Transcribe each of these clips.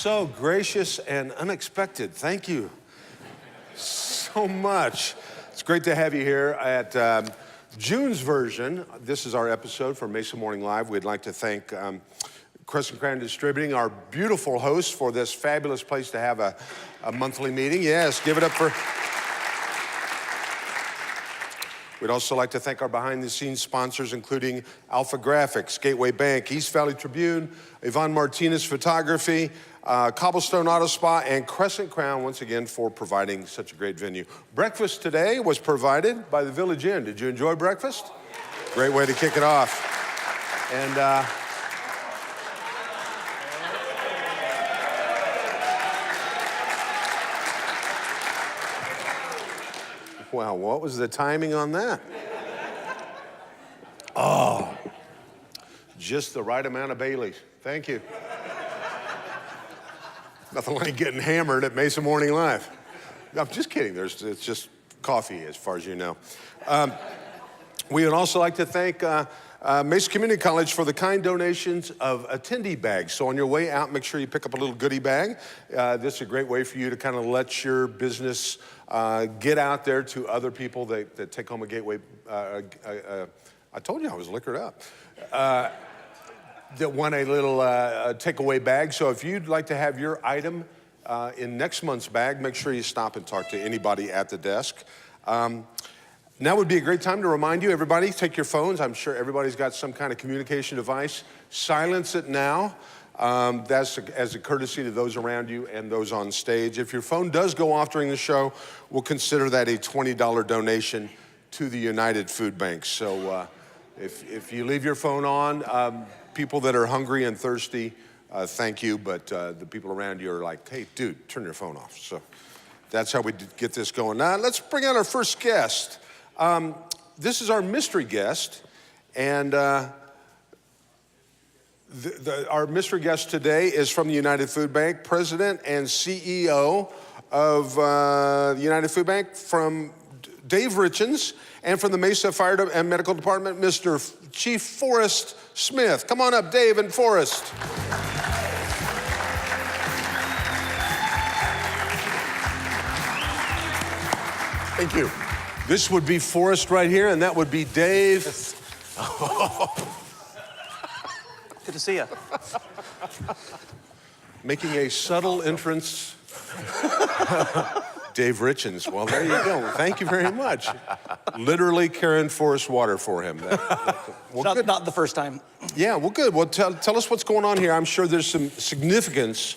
So gracious and unexpected. Thank you so much. It's great to have you here at June's version. This is our episode for Mesa Morning Live. We'd like to thank Crescent Crown Distributing, our beautiful host, for this fabulous place to have a monthly meeting. Yes, give it up for... We'd also like to thank our behind-the-scenes sponsors, including Alpha Graphics, Gateway Bank, East Valley Tribune, Yvonne Martinez Photography, Cobblestone Auto Spa, and Crescent Crown, once again, for providing such a great venue. Breakfast today was provided by the Village Inn. Did you enjoy breakfast? Great way to kick it off. And wow, what was the timing on that? Oh, just the right amount of Baileys. Thank you. Nothing like getting hammered at Mesa Morning Live. No, I'm just kidding. It's just coffee, as far as you know. We would also like to thank Mesa Community College for the kind donations of attendee bags. So on your way out, make sure you pick up a little goodie bag. This is a great way for you to kind of let your business get out there to other people that take home a gateway. I told you I was liquored up. That want a little takeaway bag. So if you'd like to have your item in next month's bag, make sure you stop and talk to anybody at the desk. Now would be a great time to remind you, everybody, take your phones. I'm sure everybody's got some kind of communication device. Silence it now. That's as a courtesy to those around you and those on stage. If your phone does go off during the show, we'll consider that a $20 donation to the United Food Bank. So if you leave your phone on, people that are hungry and thirsty, thank you, but the people around you are like, hey, dude, turn your phone off. So that's how we get this going. Now, let's bring out our first guest. This is our mystery guest, and our mystery guest today is from the United Food Bank, President and CEO of the United Food Bank, from Dave Richens, and from the Mesa Fire and Medical Department, Mr. Chief Forrest Smith. Come on up, Dave and Forrest. Thank you. This would be Forrest right here, and that would be Dave. Good to see you. Making a subtle entrance. Dave Richens. Well, there you go. Thank you very much. Literally carrying Forrest water for him. Not the first time. Yeah, well, good. Well, tell us what's going on here. I'm sure there's some significance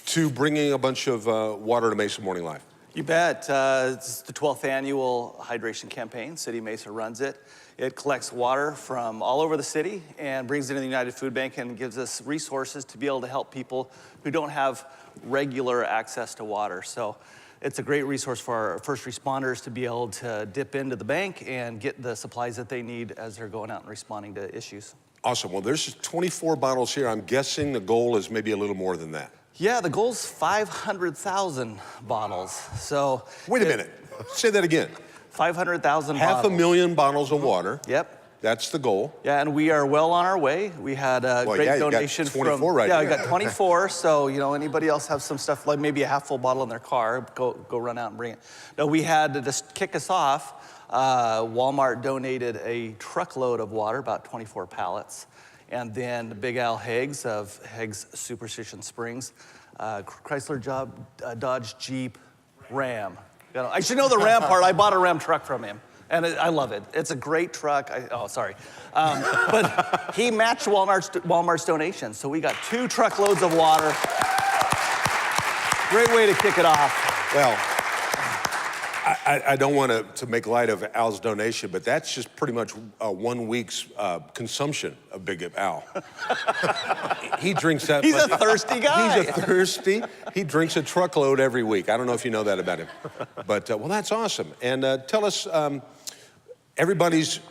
to bringing a bunch of water to Mesa Morning Live. You bet. It's the 12th annual hydration campaign. City of Mesa runs it. It collects water from all over the city and brings it into the United Food Bank and gives us resources to be able to help people who don't have regular access to water. So it's a great resource for our first responders to be able to dip into the bank and get the supplies that they need as they're going out and responding to issues. Awesome. Well, there's 24 bottles here. I'm guessing the goal is maybe a little more than that. Yeah, the goal's 500,000 bottles. So wait a minute. Say that again. 500,000 bottles. 500,000 bottles of water. Yep. That's the goal. Yeah, and we are well on our way. We had a great donation from... 24 right Yeah, here. we got 24, so, you know, anybody else have some stuff, like maybe a half full bottle in their car, go run out and bring it. No, we had to just kick us off. Walmart donated a truckload of water, about 24 pallets. And then Big Al Higgs of Higgs Superstition Springs, Chrysler Dodge Jeep Ram. You know, I should know the Ram part. I bought a Ram truck from him. And I love it. It's a great truck. But he matched Walmart's donation. So we got 2 truckloads of water. Great way to kick it off. Well, I don't want to make light of Al's donation, but that's just pretty much 1 week's consumption of Big Al. He drinks that. He's a thirsty guy. He drinks a truckload every week. I don't know if you know that about him. But, well, that's awesome. And tell us, everybody's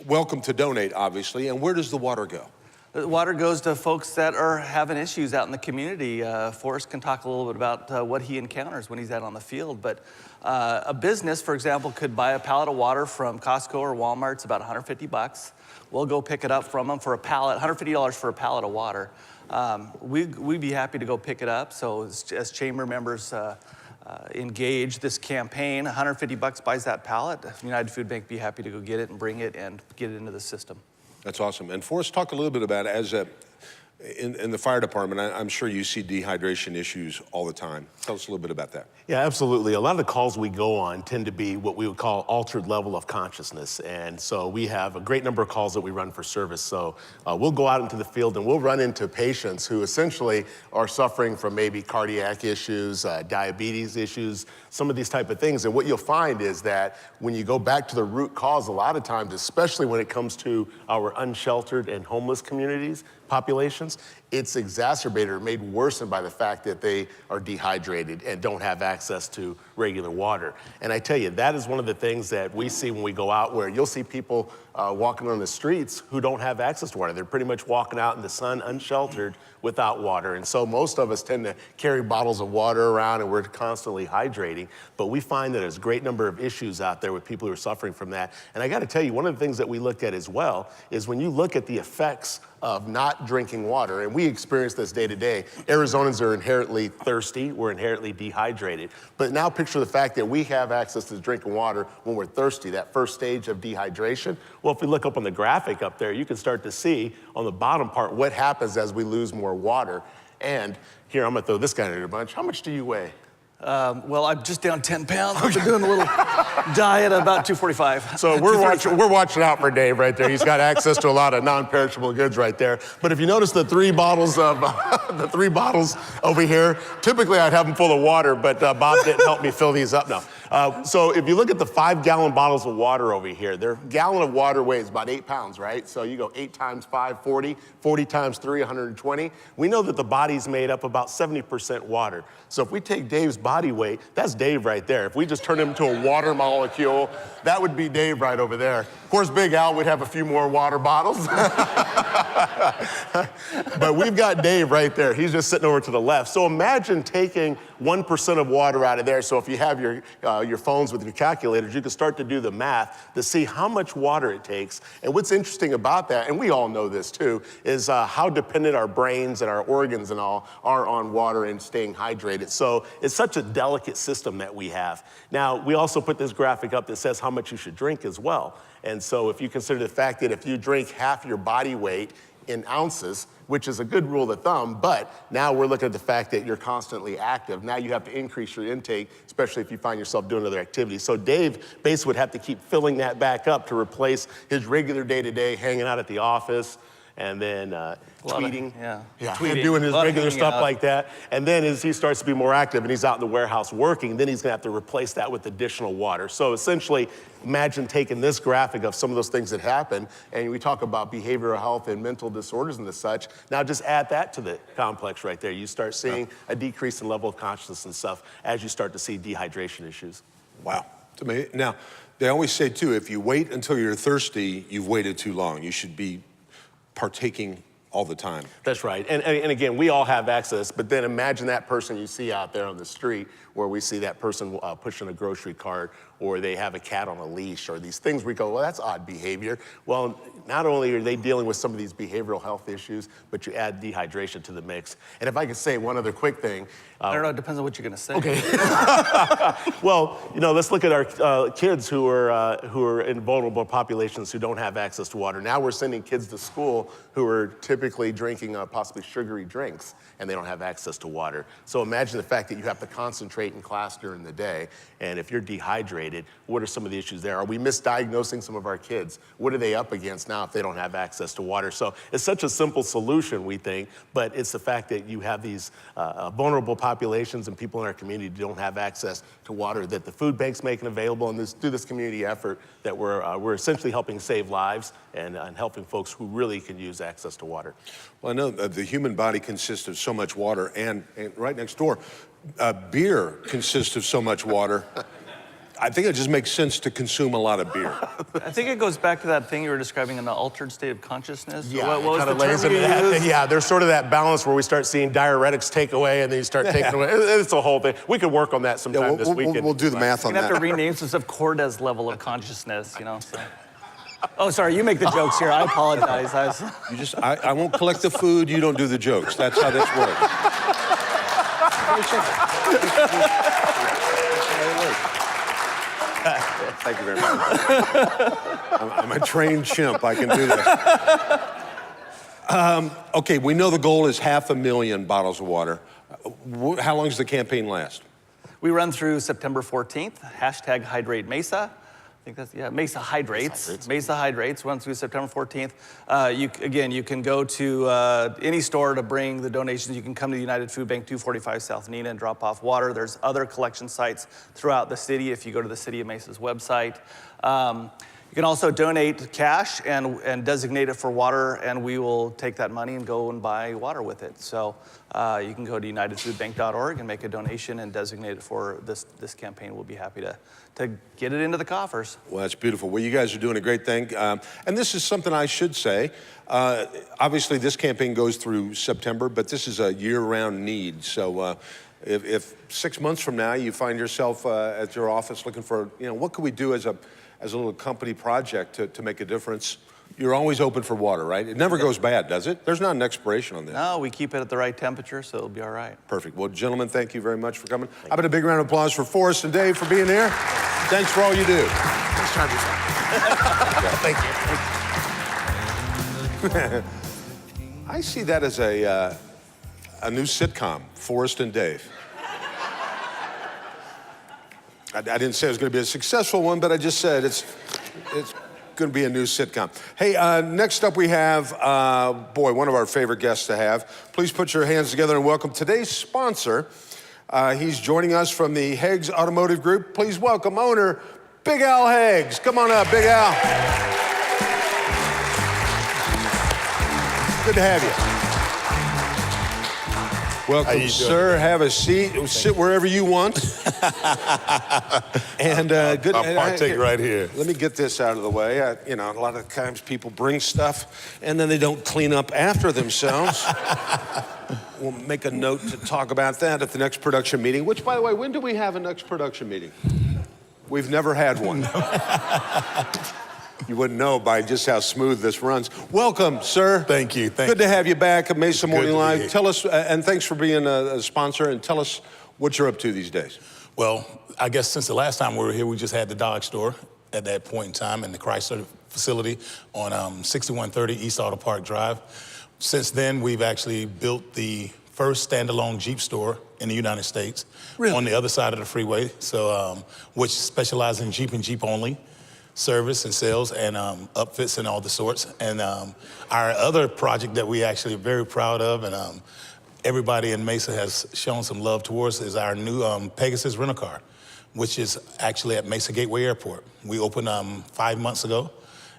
welcome to donate, obviously. And where does the water go? The water goes to folks that are having issues out in the community. Forrest can talk a little bit about what he encounters when he's out on the field. But a business, for example, could buy a pallet of water from Costco or Walmart. It's about $150. We'll go pick it up from them for a pallet, $150 for a pallet of water. we'd be happy to go pick it up. So as chamber members engage this campaign, $150 buys that pallet. United Food Bank be happy to go get it and bring it and get it into the system. That's awesome. And Forrest, talk a little bit about in the fire department, I'm sure you see dehydration issues all the time. Tell us a little bit about that. Yeah, absolutely. A lot of the calls we go on tend to be what we would call altered level of consciousness. And so we have a great number of calls that we run for service. So we'll go out into the field and we'll run into patients who essentially are suffering from maybe cardiac issues, diabetes issues, some of these type of things. And what you'll find is that when you go back to the root cause, a lot of times, especially when it comes to our unsheltered and homeless communities, populations, it's exacerbated or made worse by the fact that they are dehydrated and don't have access to regular water. And I tell you, that is one of the things that we see when we go out, where you'll see people walking on the streets who don't have access to water. They're pretty much walking out in the sun unsheltered without water. And so most of us tend to carry bottles of water around and we're constantly hydrating. But we find that there's a great number of issues out there with people who are suffering from that. And I got to tell you, one of the things that we look at as well is when you look at the effects of not drinking water, and we experience this day to day. Arizonans are inherently thirsty, we're inherently dehydrated. But now picture the fact that we have access to drinking water when we're thirsty, that first stage of dehydration. Well, if we look up on the graphic up there, you can start to see on the bottom part what happens as we lose more water. And here, I'm gonna throw this guy in a bunch. How much do you weigh? Well, I'm just down 10 pounds. I've been doing a little diet at about 245. So we're watching out for Dave right there. He's got access to a lot of non-perishable goods right there. But if you notice the three bottles over here, typically I'd have them full of water, but Bob didn't help me fill these up now. So if you look at the 5-gallon bottles of water over here, their gallon of water weighs about 8 pounds, right? So you go 8 times 5, 40, 40 times 3, 120. We know that the body's made up about 70% water. So if we take Dave's body weight, that's Dave right there. If we just turn him into a water molecule, that would be Dave right over there. Of course, Big Al would have a few more water bottles. But we've got Dave right there. He's just sitting over to the left. So imagine taking 1% of water out of there. So if you have your phones with your calculators, you can start to do the math to see how much water it takes. And what's interesting about that, and we all know this too, is how dependent our brains and our organs and all are on water and staying hydrated. So it's such a delicate system that we have. Now, we also put this graphic up that says how much you should drink as well. And so if you consider the fact that if you drink half your body weight in ounces, which is a good rule of thumb, but now we're looking at the fact that you're constantly active. Now you have to increase your intake, especially if you find yourself doing other activities. So Dave basically would have to keep filling that back up to replace his regular day-to-day hanging out at the office and then tweeting. Tweeting. And doing his regular stuff like that. And then as he starts to be more active and he's out in the warehouse working, then he's gonna have to replace that with additional water. So essentially, imagine taking this graphic of some of those things that happen, and we talk about behavioral health and mental disorders and the such. Now just add that to the complex right there. You start seeing a decrease in level of consciousness and stuff as you start to see dehydration issues. Wow. It's amazing. Now, they always say too, if you wait until you're thirsty, you've waited too long. You should be partaking all the time. That's right. And again, we all have access, but then imagine that person you see out there on the street where we see that person pushing a grocery cart, or they have a cat on a leash, or these things we go, well, that's odd behavior. Well, not only are they dealing with some of these behavioral health issues, but you add dehydration to the mix. And if I could say one other quick thing. I don't know, it depends on what you're gonna say. Okay. Well, let's look at our kids who are in vulnerable populations who don't have access to water. Now we're sending kids to school who are typically drinking possibly sugary drinks, and they don't have access to water. So imagine the fact that you have to concentrate in class during the day, and if you're dehydrated, what are some of the issues there? Are we misdiagnosing some of our kids? What are they up against now if they don't have access to water? So it's such a simple solution, we think, but it's the fact that you have these vulnerable populations and people in our community who don't have access to water that the food bank's making available, and through this community effort that we're essentially helping save lives and helping folks who really can use access to water. Well, I know the human body consists of so much water, and right next door, beer consists of so much water. I think it just makes sense to consume a lot of beer. I think it goes back to that thing you were describing, an altered state of consciousness. Yeah, what was kind the of lays term into you that. used? Yeah, there's sort of that balance where we start seeing diuretics take away, and then you start taking away. It's a whole thing. We could work on that sometime this weekend. We'll do the math on We're that. gonna have to rename some stuff Cordes level of consciousness, So. Oh, sorry, you make the jokes here. I apologize. I won't collect the food, you don't do the jokes. That's how this works. Thank you very much. I'm a trained chimp, I can do this. Okay, we know the goal is 500,000 bottles of water. How long does the campaign last? We run through September 14th, hashtag Hydrate Mesa. I think that's, yeah, Mesa Hydrates. Mesa Hydrates runs through September 14th. You can go to any store to bring the donations. You can come to the United Food Bank, 245 South Nina, and drop off water. There's other collection sites throughout the city if you go to the City of Mesa's website. You can also donate cash and designate it for water, and we will take that money and go and buy water with it. So you can go to unitedfoodbank.org and make a donation and designate it for this campaign. We'll be happy to get it into the coffers. Well, that's beautiful. Well, you guys are doing a great thing. And this is something I should say. Obviously, this campaign goes through September, but this is a year-round need. So if 6 months from now you find yourself at your office looking for, what could we do as a little company project to make a difference, you're always open for water, right? It never goes bad, does it? There's not an expiration on this. No, we keep it at the right temperature, so it'll be all right. Perfect. Well, gentlemen, thank you very much for coming. How about a big round of applause for Forrest and Dave for being here? Thanks for all you do. Thanks, Travis. Thank you. I see that as a new sitcom, Forrest and Dave. I didn't say it was going to be a successful one, but I just said it's going to be a new sitcom. Hey, next up we have, one of our favorite guests to have. Please put your hands together and welcome today's sponsor. He's joining us from the Heggs Automotive Group. Please welcome owner Big Al Heggs. Come on up, Big Al. Good to have you. Welcome, sir. Have a seat. Sit wherever you want. And good. I'll partake right here. Let me get this out of the way. A lot of times people bring stuff and then they don't clean up after themselves. We'll make a note to talk about that at the next production meeting. Which, by the way, when do we have a next production meeting? We've never had one. You wouldn't know by just how smooth this runs. Welcome, sir. Thank you. Good to have you back at Mesa Morning Live. Here. Tell us, and thanks for being a sponsor, and tell us what you're up to these days. Well, I guess since the last time we were here, we just had the Dodge store at that point in time in the Chrysler facility on 6130 East Auto Park Drive. Since then, we've actually built the first standalone Jeep store in the United States. Really? On the other side of the freeway, so which specializes in Jeep and Jeep only service and sales and upfits and all the sorts. And our other project that we actually are very proud of and everybody in Mesa has shown some love towards is our new Pegasus rental car, which is actually at Mesa Gateway Airport. We opened 5 months ago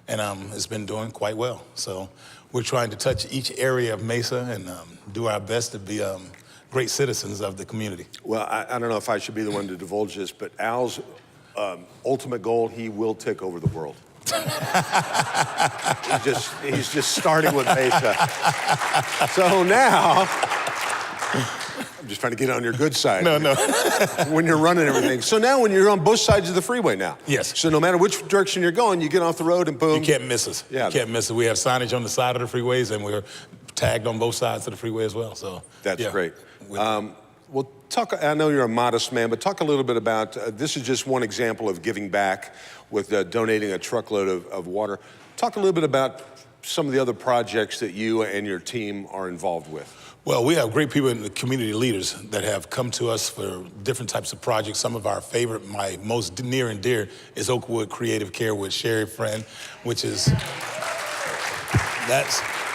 and it's been doing quite well. So we're trying to touch each area of Mesa and do our best to be great citizens of the community. Well, I don't know if I should be the one to divulge this, but Al's ultimate goal, he will take over the world. he's just starting with Mesa. So now, I'm just trying to get on your good side. No. When you're running everything. So now when you're on both sides of the freeway now. Yes. So no matter which direction you're going, you get off the road and boom. You can't miss us. Yeah. You can't miss us. We have signage on the side of the freeways and we're tagged on both sides of the freeway as well. So that's yeah. great. Well, I know you're a modest man, but talk a little bit about, this is just one example of giving back with donating a truckload of water. Talk a little bit about some of the other projects that you and your team are involved with. Well, we have great people in the community leaders that have come to us for different types of projects. Some of our favorite, my most near and dear, is Oakwood Creative Care with Sherry Friend, which is,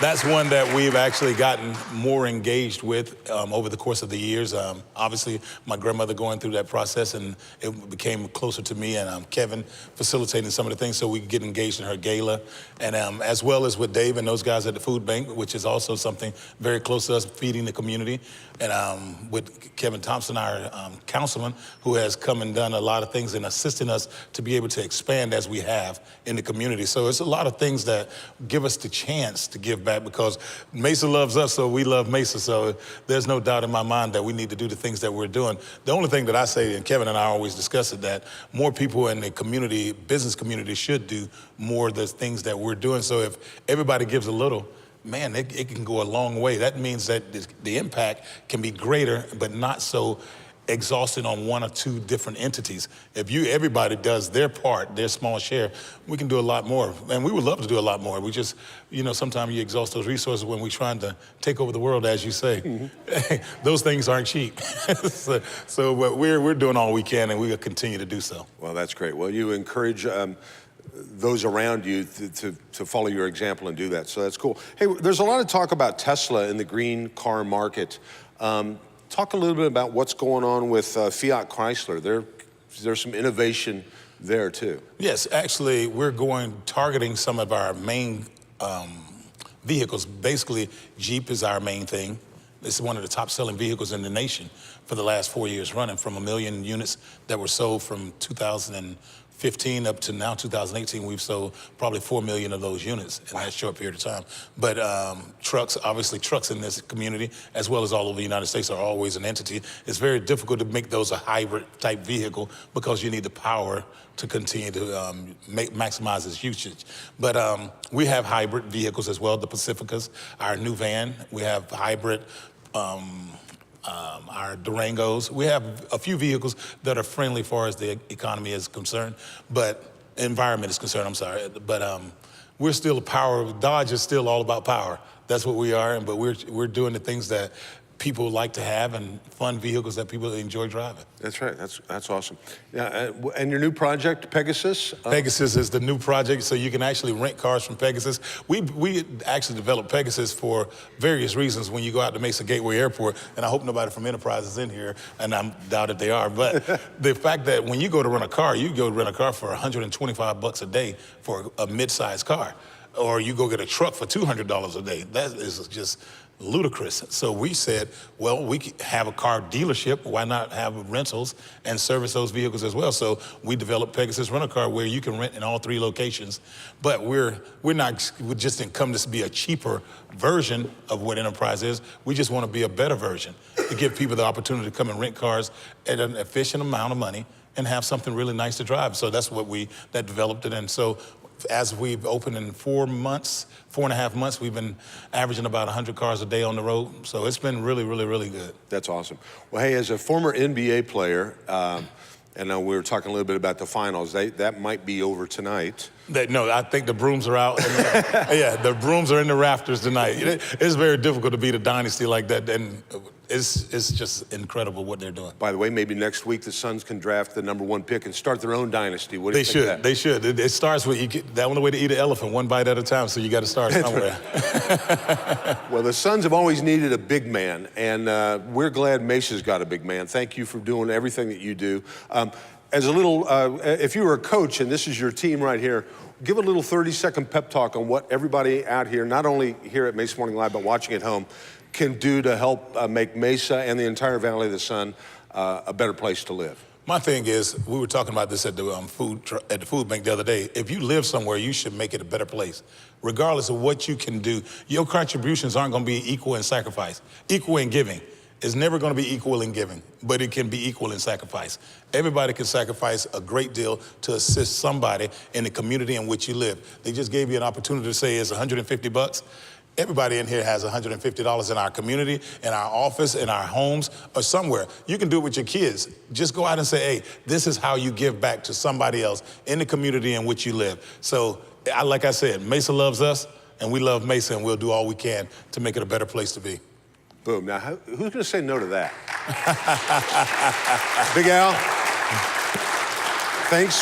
that's one that we've actually gotten more engaged with over the course of the years. Obviously, my grandmother going through that process, and it became closer to me, and Kevin facilitating some of the things so we could get engaged in her gala. And as well as with Dave and those guys at the food bank, which is also something very close to us, feeding the community. And with Kevin Thompson, our councilman, who has come and done a lot of things and assisting us to be able to expand as we have in the community. So it's a lot of things that give us the chance to give back because Mesa loves us, so we love Mesa. So there's no doubt in my mind that we need to do the things that we're doing. The only thing that I say, and Kevin and I always discuss it, that more people in the community, business community, should do more of the things that we're doing. So if everybody gives a little, man, it can go a long way. That means that the impact can be greater, but not so exhausting on one or two different entities. If everybody does their part, their small share, we can do a lot more. And we would love to do a lot more. We just, sometimes you exhaust those resources when we're trying to take over the world, as you say. Mm-hmm. Those things aren't cheap. But we're doing all we can, and we will continue to do so. Well, that's great. Well, you encourage those around you to follow your example and do that. So that's cool. Hey, there's a lot of talk about Tesla in the green car market. Talk a little bit about what's going on with Fiat Chrysler. There's some innovation there too. Yes, actually, we're targeting some of our main vehicles. Basically, Jeep is our main thing. This is one of the top-selling vehicles in the nation for the last 4 years running, from 1 million units that were sold from 2015 up to now 2018. We've sold probably 4 million of those units in that short period of time. But trucks, obviously trucks in this community, as well as all over the United States, are always an entity. It's very difficult to make those a hybrid type vehicle because you need the power to continue to maximize its usage. But we have hybrid vehicles as well, the Pacificas, our new van. We have hybrid our Durangos. We have a few vehicles that are friendly as far as the economy is concerned, but environment is concerned, I'm sorry. But we're still Dodge is still all about power. That's what we are, but we're doing the things that people like to have and fun vehicles that people enjoy driving. That's right. That's awesome. Yeah, and your new project, Pegasus? Pegasus is the new project, so you can actually rent cars from Pegasus. We actually developed Pegasus for various reasons. When you go out to Mesa Gateway Airport, and I hope nobody from Enterprise is in here, and I doubt if they are, but the fact that when you go to rent a car, you go rent a car for $125 a day for a mid-sized car, or you go get a truck for $200 a day. That is just ludicrous. So we said, well, we could have a car dealership. Why not have rentals and service those vehicles as well? So we developed Pegasus Rent a Car, where you can rent in all 3 locations. But we just didn't come to be a cheaper version of what Enterprise is. We just want to be a better version to give people the opportunity to come and rent cars at an efficient amount of money and have something really nice to drive. So that's what that developed it. And so as we've opened in 4.5 months, we've been averaging about 100 cars a day on the road. So it's been really, really, really good. That's awesome. Well, hey, as a former NBA player, and we were talking a little bit about the finals, that might be over tonight. No, I think the brooms are out. Yeah, the brooms are in the rafters tonight. It's very difficult to beat a dynasty like that, and it's just incredible what they're doing. By the way, maybe next week the Suns can draft the #1 pick and start their own dynasty. What do you think of that? They should. It starts with the only way to eat an elephant, one bite at a time. So you got to start somewhere. Well, the Suns have always needed a big man, and we're glad Mesa's got a big man. Thank you for doing everything that you do. As a little, if you were a coach and this is your team right here, give a little 30-second pep talk on what everybody out here, not only here at Mesa Morning Live, but watching at home, can do to help make Mesa and the entire Valley of the Sun a better place to live. My thing is, we were talking about this at the food bank the other day. If you live somewhere, you should make it a better place. Regardless of what you can do, your contributions aren't going to be equal in sacrifice, equal in giving. It's never going to be equal in giving, but it can be equal in sacrifice. Everybody can sacrifice a great deal to assist somebody in the community in which you live. They just gave you an opportunity to say it's $150. Everybody in here has $150 in our community, in our office, in our homes, or somewhere. You can do it with your kids. Just go out and say, hey, this is how you give back to somebody else in the community in which you live. So, like I said, Mesa loves us, and we love Mesa, and we'll do all we can to make it a better place to be. Boom. Now, who's going to say no to that? Big Al, thanks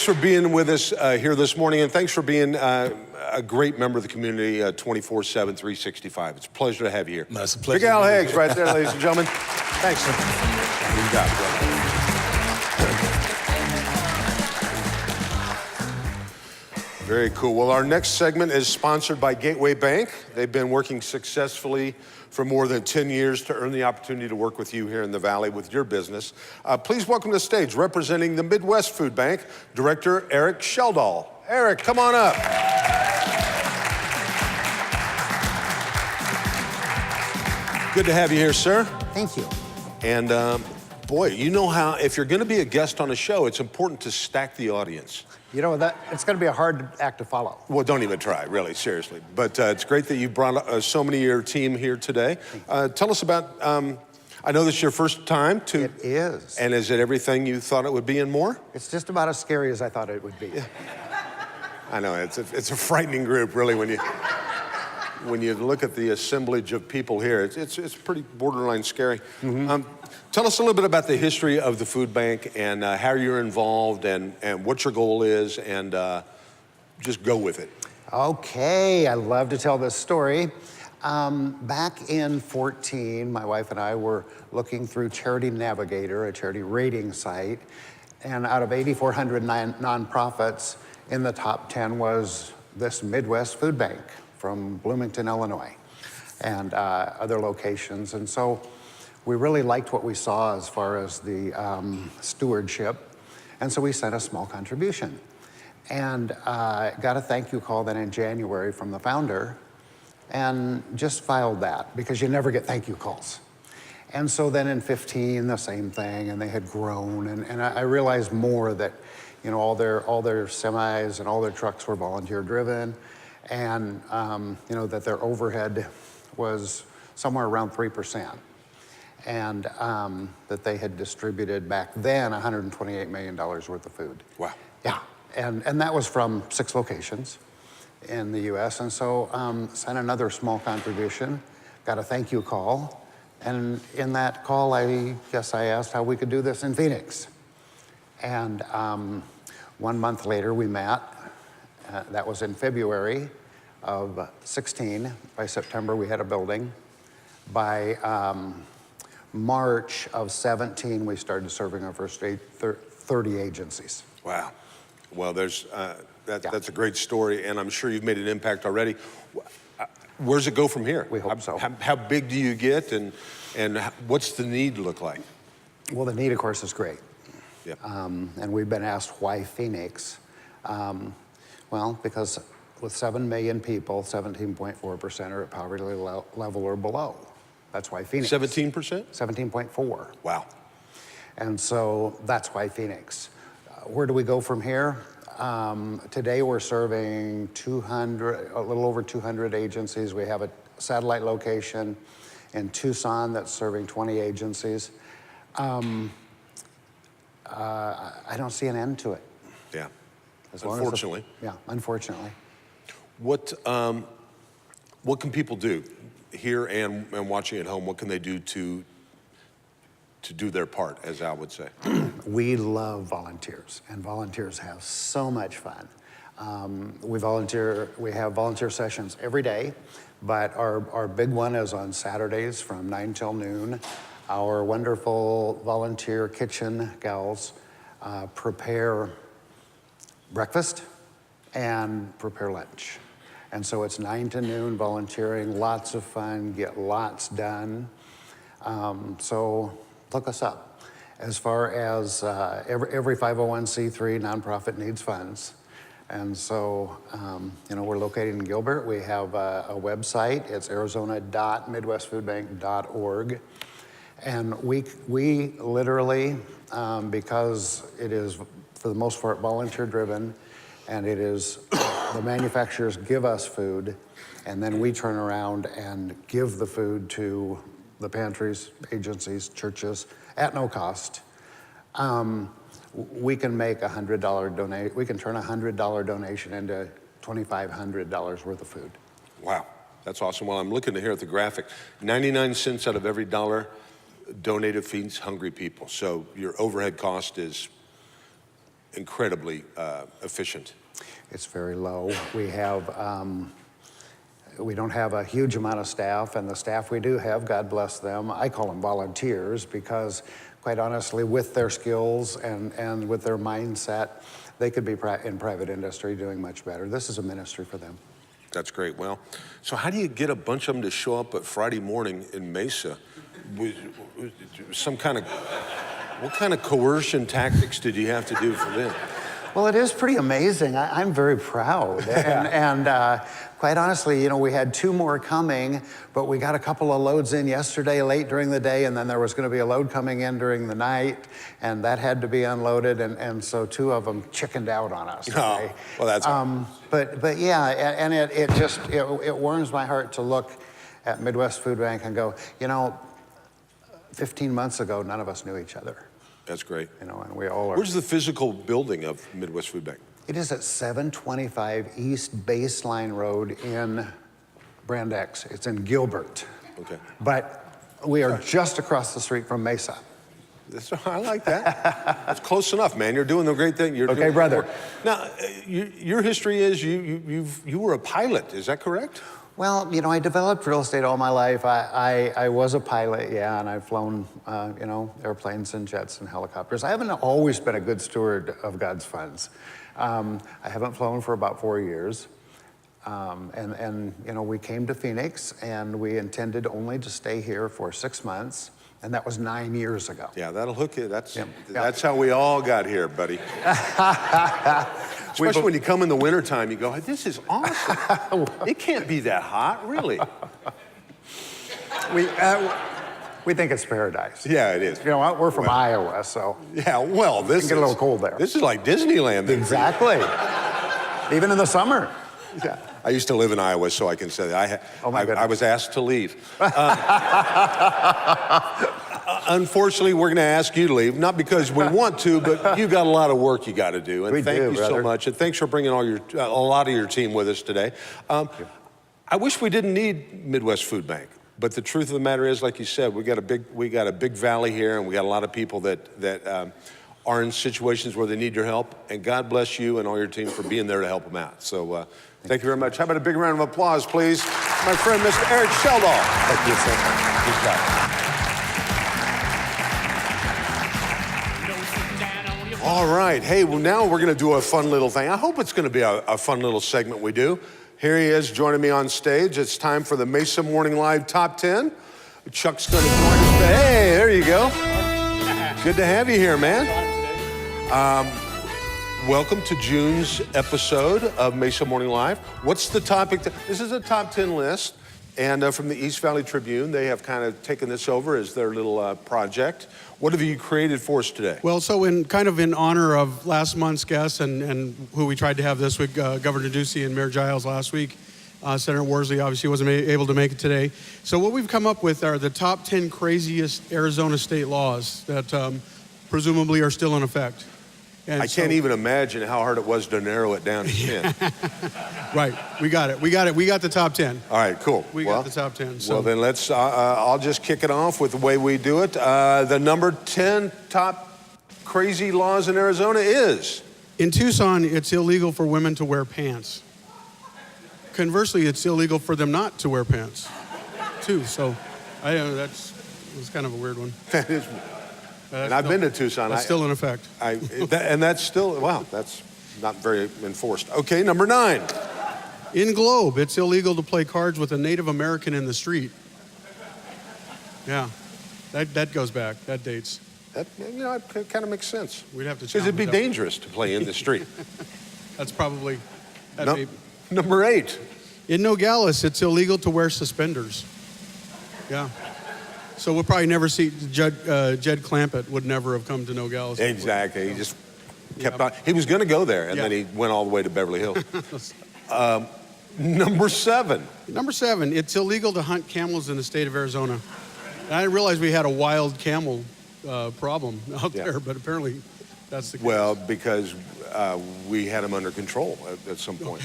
for being with us here this morning, and thanks for being a great member of the community 24/7, 365. It's a pleasure to have you here. No, it's a pleasure. Big Al Higgs right there, ladies and gentlemen. Thanks. You got it, brother. Very cool. Well, our next segment is sponsored by Gateway Bank. They've been working successfully for more than 10 years to earn the opportunity to work with you here in the Valley with your business. Please welcome to the stage, representing the Midwest Food Bank, Director Eric Sheldall. Eric, come on up. Good to have you here, sir. Thank you. And boy, you know how, if you're going to be a guest on a show, it's important to stack the audience. You know, that it's going to be a hard act to follow. Well, don't even try, really, seriously. But it's great that you brought so many of your team here today. Tell us about, I know this is your first time to... It is. And is it everything you thought it would be and more? It's just about as scary as I thought it would be. Yeah. I know, it's a frightening group, really, when you look at the assemblage of people here. It's pretty borderline scary. Tell us a little bit about the history of the food bank and how you're involved and what your goal is, and just go with it. Okay, I love to tell this story. Back in 14, my wife and I were looking through Charity Navigator, a charity rating site, and out of 8,400 nonprofits, in the top 10 was this Midwest Food Bank from Bloomington, Illinois, and other locations. And so we really liked what we saw as far as the stewardship, and so we sent a small contribution. And got a thank you call then in January from the founder, and just filed that, because you never get thank you calls. And so then in 15, the same thing, and they had grown, and I realized more that, you know, all their semis and all their trucks were volunteer driven, and you know, that their overhead was somewhere around 3%. And that they had distributed back then $128 million worth of food. Wow. Yeah, and that was from 6 locations in the US. And so sent another small contribution, got a thank you call. And in that call, I guess I asked how we could do this in Phoenix. And 1 month later, we met. That was in February of 16. By September, we had a building. By March of 17, we started serving our first 30 agencies. Wow. Well, that's a great story, and I'm sure you've made an impact already. Where's it go from here? We hope so. How big do you get, and what's the need look like? Well, the need, of course, is great. Yep. And we've been asked why Phoenix. Well, because with 7 million people, 17.4% are at poverty level or below. That's why Phoenix. 17%? 17.4. Wow. And so that's why Phoenix. Where do we go from here? Today we're serving a little over 200 agencies. We have a satellite location in Tucson that's serving 20 agencies. I don't see an end to it. Yeah. Unfortunately. Unfortunately. What can people do here and watching at home? What can they do to do their part, as Al would say? We love volunteers, and volunteers have so much fun. We have volunteer sessions every day, but our big one is on Saturdays from 9 till noon. Our wonderful volunteer kitchen gals prepare breakfast and prepare lunch. And so it's 9 to noon volunteering, lots of fun, get lots done. So look us up. As far as every 501c3 nonprofit needs funds. And so, you know, we're located in Gilbert. We have a website. It's arizona.midwestfoodbank.org. And we literally, because it is for the most part volunteer driven, and it is, the manufacturers give us food, and then we turn around and give the food to the pantries, agencies, churches, at no cost. We can make we can turn a $100 donation into $2,500 worth of food. Wow, that's awesome. Well, I'm looking here at the graphic. 99 cents out of every dollar donated feeds hungry people. So your overhead cost is incredibly efficient. It's very low. We don't have a huge amount of staff, and the staff we do have, God bless them, I call them volunteers, because quite honestly, with their skills and with their mindset, they could be in private industry doing much better. This is a ministry for them. That's great. Well, so how do you get a bunch of them to show up at Friday morning in Mesa? What kind of coercion tactics did you have to do for them? Well, it is pretty amazing. I'm very proud. And quite honestly, you know, we had 2 more coming, but we got a couple of loads in yesterday late during the day, and then there was going to be a load coming in during the night, and that had to be unloaded, and so 2 of them chickened out on us. Oh, well, that's But yeah, and it just warms my heart to look at Midwest Food Bank and go, you know, 15 months ago, none of us knew each other. That's great. You know, and we all are. Where's the physical building of Midwest Food Bank? It is at 725 East Baseline Road in Brand X. It's in Gilbert. Okay. But we are just across the street from Mesa. I like that. That's close enough, man. You're doing the great thing. You're Okay, doing brother. Now, your history is you were a pilot. Is that correct? Well, you know, I developed real estate all my life. I was a pilot, yeah, and I've flown, you know, airplanes and jets and helicopters. I haven't always been a good steward of God's funds. I haven't flown for about 4 years. And you know, we came to Phoenix, and we intended only to stay here for 6 months, and that was 9 years ago. Yeah, that'll hook you. That's Yep. that's how we all got here, buddy. Especially when you come in the wintertime, you go, this is awesome. It can't be that hot, really. We think it's paradise. Yeah, it is. You know what? We're from Iowa, so Yeah, well, this it can get a little cold there. This is like Disneyland. then. Exactly. Even in the summer. Yeah. I used to live in Iowa, so I can say that. Oh, my goodness. I was asked to leave. Unfortunately, we're going to ask you to leave, not because we want to, but you got a lot of work you got to do. And We thank do, you so brother. much. And thanks for bringing a lot of your team with us today. I wish we didn't need Midwest Food Bank, but the truth of the matter is, like you said, we got a big valley here, and we got a lot of people that are in situations where they need your help. And God bless you and all your team for being there to help them out. So thank you very much. How about a big round of applause, please, my friend, Mr. Eric Sheldon. Thank you, sir. Good job. All right. Hey, well, now we're going to do a fun little thing. I hope it's going to be a fun little segment we do. Here he is joining me on stage. It's time for the Mesa Morning Live Top 10. Chuck's going to join us. Hey, there you go. Good to have you here, man. Welcome to June's episode of Mesa Morning Live. What's the topic? This is a top 10 list. And from the East Valley Tribune, they have kind of taken this over as their little project. What have you created for us today? Well, so in honor of last month's guests and who we tried to have this week, Governor Ducey and Mayor Giles last week, Senator Worsley obviously wasn't able to make it today. So what we've come up with are the top 10 craziest Arizona state laws that presumably are still in effect. And I can't even imagine how hard it was to narrow it down to 10. Right, we got it. We got the top 10. All right, cool. We got the top 10. So. Well, then let's, I'll just kick it off with the way we do it. The number 10 top crazy laws in Arizona is? In Tucson, it's illegal for women to wear pants. Conversely, it's illegal for them not to wear pants, too. So, I know that's kind of a weird one. That is. And I've been to Tucson. That's still in effect. And that's still, wow, that's not very enforced. Okay, number 9. In Globe, it's illegal to play cards with a Native American in the street. Yeah, that goes back. That dates. That, you know, it kind of makes sense. We'd have to Because it'd be challenge that. dangerous to play in the street. That's probably. Number 8. In Nogales, it's illegal to wear suspenders. Yeah. So we'll probably never see Jed Clampett would never have come to Nogales. Exactly. He just kept on. He was going to go there, and then he went all the way to Beverly Hills. Number 7. Number 7, it's illegal to hunt camels in the state of Arizona. And I didn't realize we had a wild camel problem out there, but apparently that's the case. Well, because we had them under control at some point.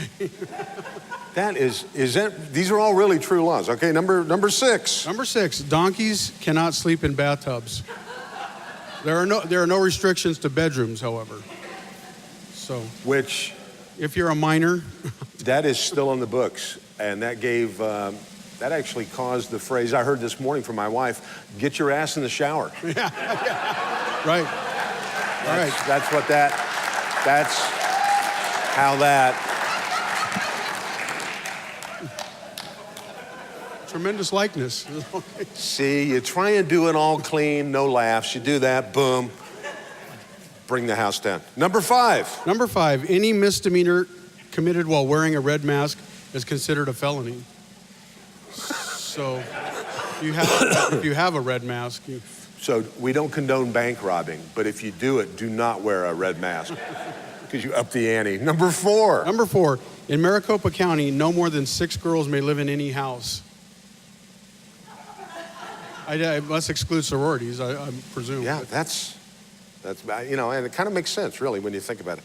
These are all really true laws. Okay, number 6. Number 6, donkeys cannot sleep in bathtubs. There are no restrictions to bedrooms, however. So, Which, if you're a minor, that is still in the books, and that gave, that actually caused the phrase I heard this morning from my wife, get your ass in the shower. right. All right. That's how that. Tremendous likeness. See, you try and do it all clean, no laughs. You do that, boom. bring the house down. Number 5. Number 5, any misdemeanor committed while wearing a red mask is considered a felony. So if you have a red mask, So we don't condone bank robbing, but if you do it, do not wear a red mask because you up the ante. Number 4. Number 4, in Maricopa County, no more than 6 girls may live in any house. I must exclude sororities, I presume. Yeah, that's you know, and it kind of makes sense, really, when you think about it.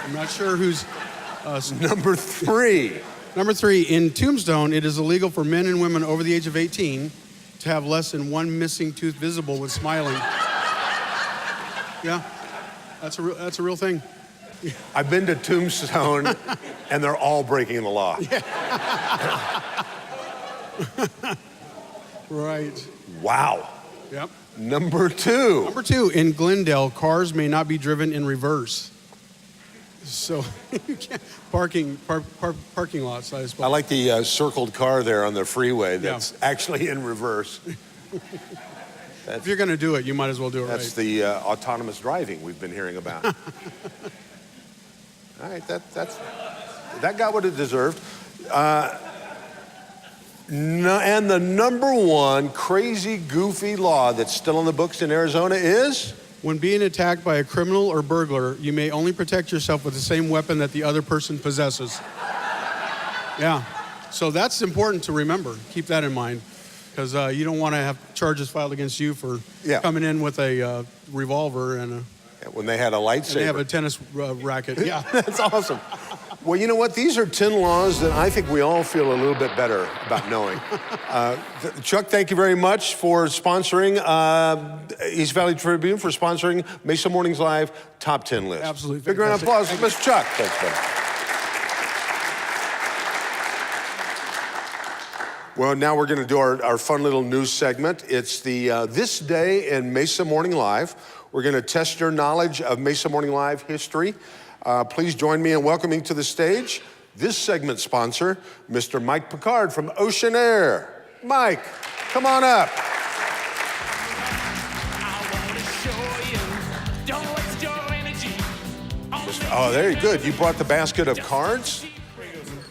I'm not sure who's... Number 3. Number 3, in Tombstone, it is illegal for men and women over the age of 18 to have less than one missing tooth visible when smiling. Yeah, that's a real thing. I've been to Tombstone, and they're all breaking the law. Right. Wow. Yep. Number 2. Number 2, in Glendale, cars may not be driven in reverse. So you can't parking lots, I suppose. I like the circled car there on the freeway that's actually in reverse. If you're going to do it, you might as well do it That's right. the autonomous driving we've been hearing about. All right, that got what it deserved. And the number 1 crazy, goofy law that's still on the books in Arizona is? When being attacked by a criminal or burglar, you may only protect yourself with the same weapon that the other person possesses. Yeah. So that's important to remember. Keep that in mind. Because you don't want to have charges filed against you for coming in with a revolver and when they had a lightsaber. and they have a tennis racket. Yeah. That's awesome. Well, you know what? These are 10 laws that I think we all feel a little bit better about knowing. Chuck, thank you very much for sponsoring East Valley Tribune, for sponsoring Mesa Mornings Live Top 10 List. Absolutely. Big round of applause for Mr. Chuck. Thanks, buddy. Well, now we're going to do our fun little news segment. It's the This Day in Mesa Morning Live. We're going to test your knowledge of Mesa Morning Live history. Please join me in welcoming to the stage this segment sponsor, Mr. Mike Picard from Ocean Air. Mike, come on up. Oh, there you good. You brought the basket of cards?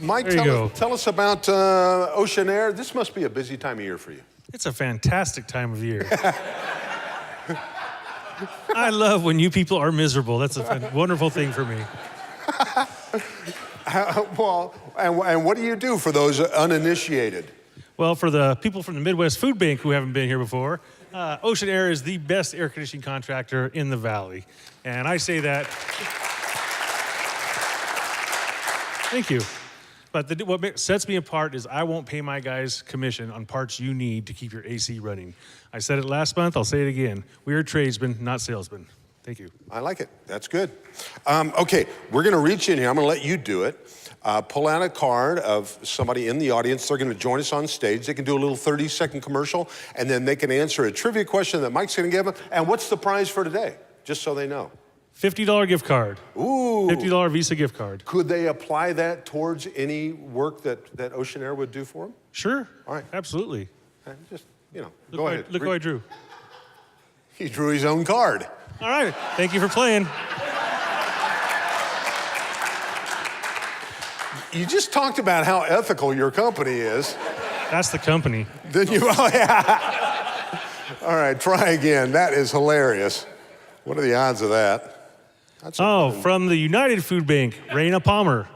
Mike, tell us about Ocean Air. This must be a busy time of year for you. It's a fantastic time of year. I love when you people are miserable. That's a wonderful thing for me. And what do you do for those uninitiated? Well, for the people from the Midwest Food Bank who haven't been here before, Ocean Air is the best air conditioning contractor in the Valley. And I say that. Thank you. But what sets me apart is I won't pay my guys commission on parts you need to keep your AC running. I said it last month, I'll say it again. We are tradesmen, not salesmen. Thank you. I like it. That's good. Okay, we're going to reach in here. I'm going to let you do it. Pull out a card of somebody in the audience. They're going to join us on stage. They can do a little 30-second commercial, and then they can answer a trivia question that Mike's going to give them. And what's the prize for today? Just so they know. $50 gift card. Ooh. $50 Visa gift card. Could they apply that towards any work that Ocean Air would do for them? Sure. All right. Absolutely. Just, go ahead. Look who I drew. He drew his own card. All right. Thank you for playing. You just talked about how ethical your company is. That's the company. Then you, oh yeah. All right, try again. That is hilarious. What are the odds of that? From the United Food Bank, Raina Palmer.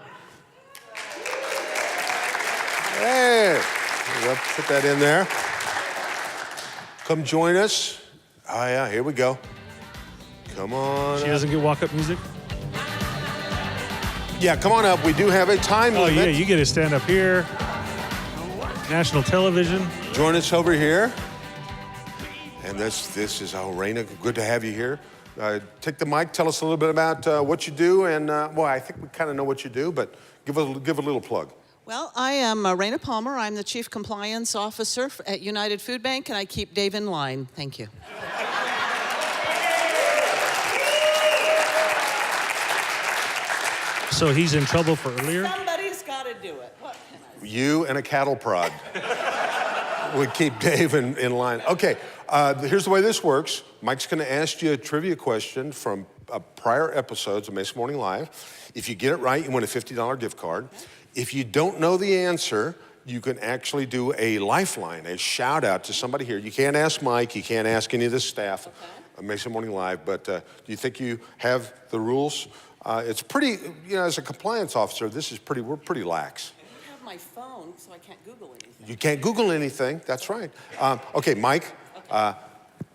Hey, we'll put that in there. Come join us. Oh yeah, here we go. Come on. She doesn't get walk-up music? Yeah, come on up. We do have a time limit. Oh yeah, you get to stand up here. National television. Join us over here. And this is, Raina, good to have you here. Take the mic, tell us a little bit about what you do, and well, I think we kind of know what you do, but give a little plug. Well, I am Raina Palmer. I'm the Chief Compliance Officer at United Food Bank, and I keep Dave in line. Thank you. So he's in trouble for earlier? Somebody's got to do it. What can I say? You and a cattle prod. we keep Dave in line. Okay, here's the way this works. Mike's going to ask you a trivia question from prior episodes of Mesa Morning Live. If you get it right, you win a $50 gift card. If you don't know the answer, you can actually do a lifeline, a shout out to somebody here. You can't ask Mike, you can't ask any of the staff of Mesa Morning Live, but do you think you have the rules? It's pretty, you know, as a compliance officer, we're pretty lax. I don't have my phone, so I can't Google anything. You can't Google anything, that's right. Okay, Mike,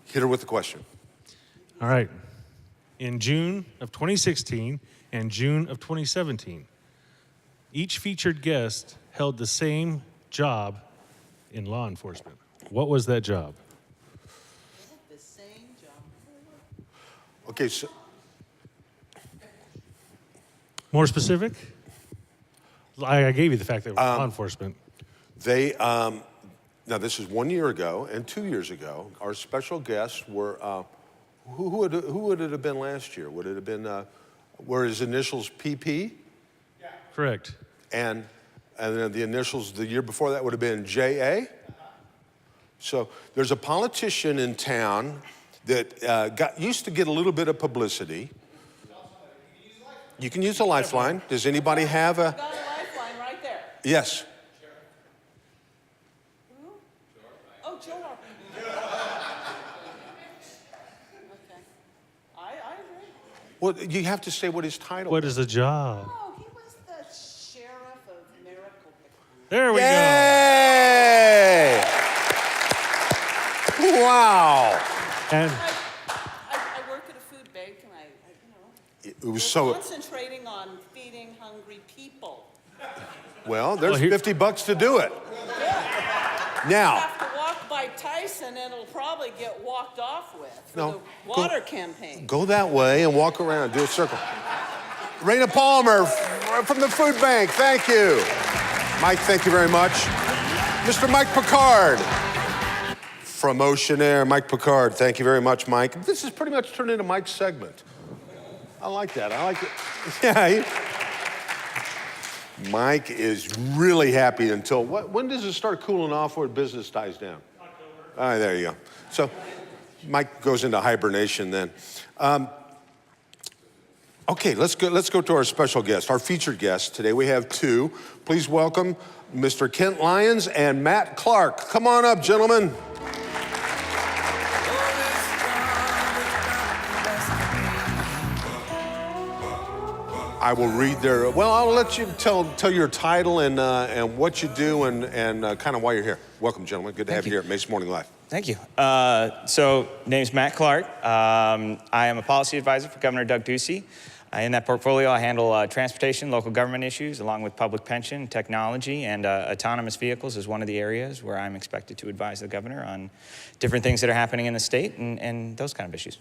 hit her with the question. All right. In June of 2016 and June of 2017, each featured guest held the same job in law enforcement. What was that job? The same job. Okay, so More specific? I gave you the fact that it was law enforcement. they, now this is 1 year ago and 2 years ago. Our special guests were, who would it have been last year? Would it have been, were his initials PP? Correct. And then the initials the year before that would have been JA? So there's a politician in town that used to get a little bit of publicity. You can use a lifeline. Does anybody have a? Got a lifeline right there. Yes. Who? Oh, Joe. Okay. I agree. Well, you have to say what his title What is. is the job? Oh, he was the sheriff of Miracle. There we go. Yay! Wow. And I work at a food bank, and It was we're so, concentrating on feeding hungry people. well, there's Well, here- $50 to do it. You Now, have to walk by Tyson, and it'll probably get walked off with for No, the go- water campaign. go that way and walk around, do a circle. Raina Palmer from the food bank, thank you. Mike, thank you very much. Mr. Mike Picard from Ocean Air. Mike Picard, thank you very much, Mike. This has pretty much turned into Mike's segment. I like that, I like it. Yeah, Mike is really happy until, when does it start cooling off where business dies down? October. All right, there you go. So Mike goes into hibernation then. Okay, let's go to our special guest, our featured guest. Today we have two. Please welcome Mr. Kent Lyons and Matt Clark. Come on up, gentlemen. I will read their, well, I'll let you tell your title and what you do and kind of why you're here. Welcome, gentlemen. Good to have you here at Mesa Morning Live. Thank you. So, name's Matt Clark. I am a policy advisor for Governor Doug Ducey. In that portfolio, I handle transportation, local government issues, along with public pension, technology, and autonomous vehicles is one of the areas where I'm expected to advise the governor on different things that are happening in the state and those kind of issues.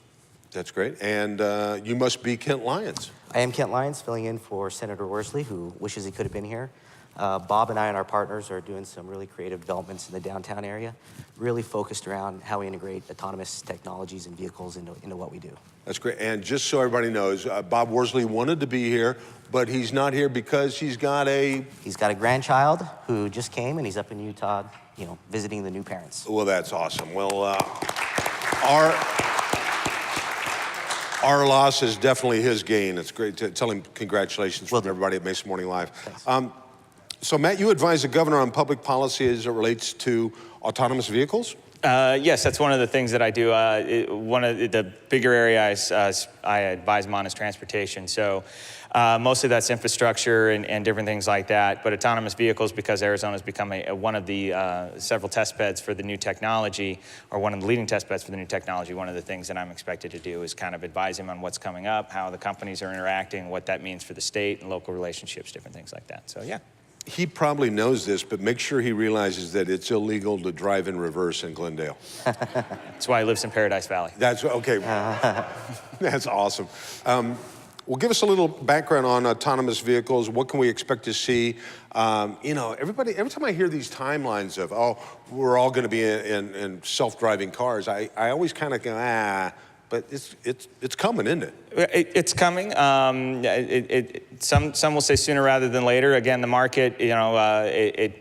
That's great. And you must be Kent Lyons. I am Kent Lyons, filling in for Senator Worsley, who wishes he could have been here. Bob and I and our partners are doing some really creative developments in the downtown area, really focused around how we integrate autonomous technologies and vehicles into what we do. That's great. And just so everybody knows, Bob Worsley wanted to be here, but he's not here because he's got a grandchild who just came, and he's up in Utah, visiting the new parents. Well, that's awesome. Well, our loss is definitely his gain. It's great to tell him congratulations from everybody at Mesa Morning Live. So, Matt, you advise the governor on public policy as it relates to autonomous vehicles? Yes, that's one of the things that I do. One of the bigger areas I advise him on is transportation. So mostly that's infrastructure and different things like that. But autonomous vehicles, because Arizona's become one of the several test beds for the new technology, or one of the leading test beds for the new technology, one of the things that I'm expected to do is kind of advise him on what's coming up, how the companies are interacting, what that means for the state and local relationships, different things like that. So, yeah. He probably knows this, but make sure he realizes that it's illegal to drive in reverse in Glendale. That's why he lives in Paradise Valley. That's okay. That's awesome. Well, give us a little background on autonomous vehicles. What can we expect to see? Every time I hear these timelines of, we're all going to be in self-driving cars, I always kind of go, but it's coming, isn't it? It's coming. Some will say sooner rather than later. Again, the market, it's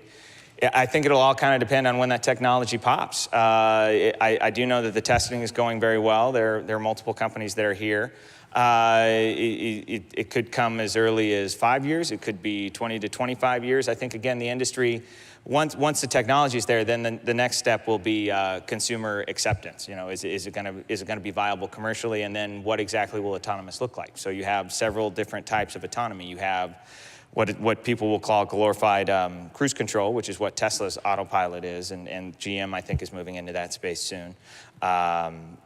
I think it'll all kind of depend on when that technology pops. I do know that the testing is going very well. There are multiple companies that are here. It could come as early as 5 years. It could be 20 to 25 years. I think, again, the industry, once the technology is there, then the next step will be consumer acceptance. You know, is it going to be viable commercially? And then what exactly will autonomous look like? So you have several different types of autonomy. You have what people will call glorified cruise control, which is what Tesla's autopilot is, and GM, I think, is moving into that space soon.